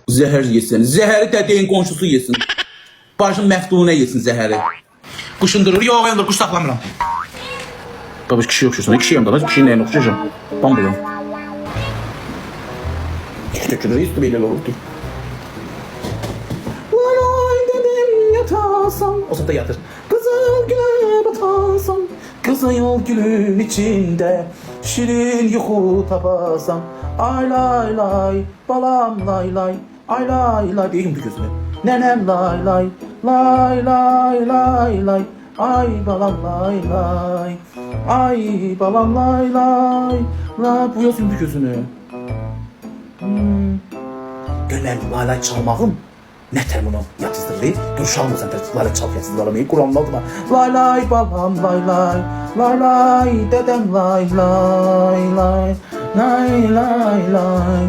Zəhər yesin. Zəhəri dədeyin qonşusu yesin. Başın məftunə yesin zəhəri. Quşundurur. Yox, yandır. Quş saxlamıram. Babiş kişi yoxşusun. Kişiyəm da. Kişiyə nəyə yoxşuyacam? Bambulam. Tükürür. Üstü belirli olurdu. Lay dedim yatasam. O sırada yatır. Kızıl güle batasam. Kızıl gülün içinde şirin yuxu tapasam. Ay lay lay, balam lay lay. Ay lay lay diye yumdu gözünü. Nenem lay lay, lay lay lay lay. Ay balam lay lay. Ay balam lay lay. La bu yaz yumdu gözünü. Gönlüm lay lay çalmağım. Neter bunu yatızdırlı. Duruşalım o sende lay lay çal yatızdırlamayı. Kur'an'ın aldıma. Lay lay balam lay lay. Lay lay dedem lay lay lay. Lay lay lay.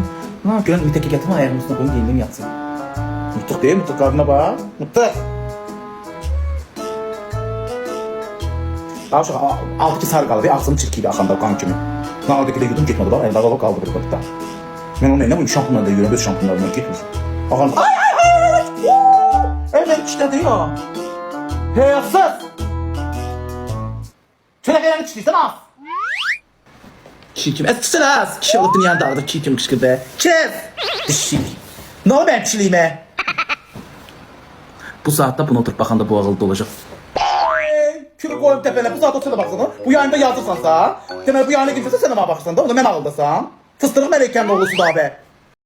Gönlüm bir teki getirme ayağımın üstüne koyun gelinim yatsın. Mutluk değil mi? Mutluk karnına bak. Mutluk. Daha şu altıki sarı qalıb, ağzını çirkiydi axanda qan kimi. Nağdakı da yudum getmədi bax, əldə qalıb qaldı bir qırıqda. Mən onu nə bu şampunla da yürüyorum, öz şampunlarımla getmir. Ağam, ay ay ay ay! Elə işlədi ya. Heyasız! Çörək eləni çişliysən az. Kişi kimi, çıxsın az. Kişi olub dünyanı dağıdır, kişi kimi qışqırdı. Kes! Dişik. Nə o mənim kişiliyimə? Bu saatdə bunu oturup baxanda bu ağılda olacaq. Kürü koyup tepene, bu saat oturup baksana. Bu yayında yazırsansa, demek bu yayına girmişse sen de bana bakırsan da, onu ben ağıldasam. Fıstırık melekken oğlusu da be.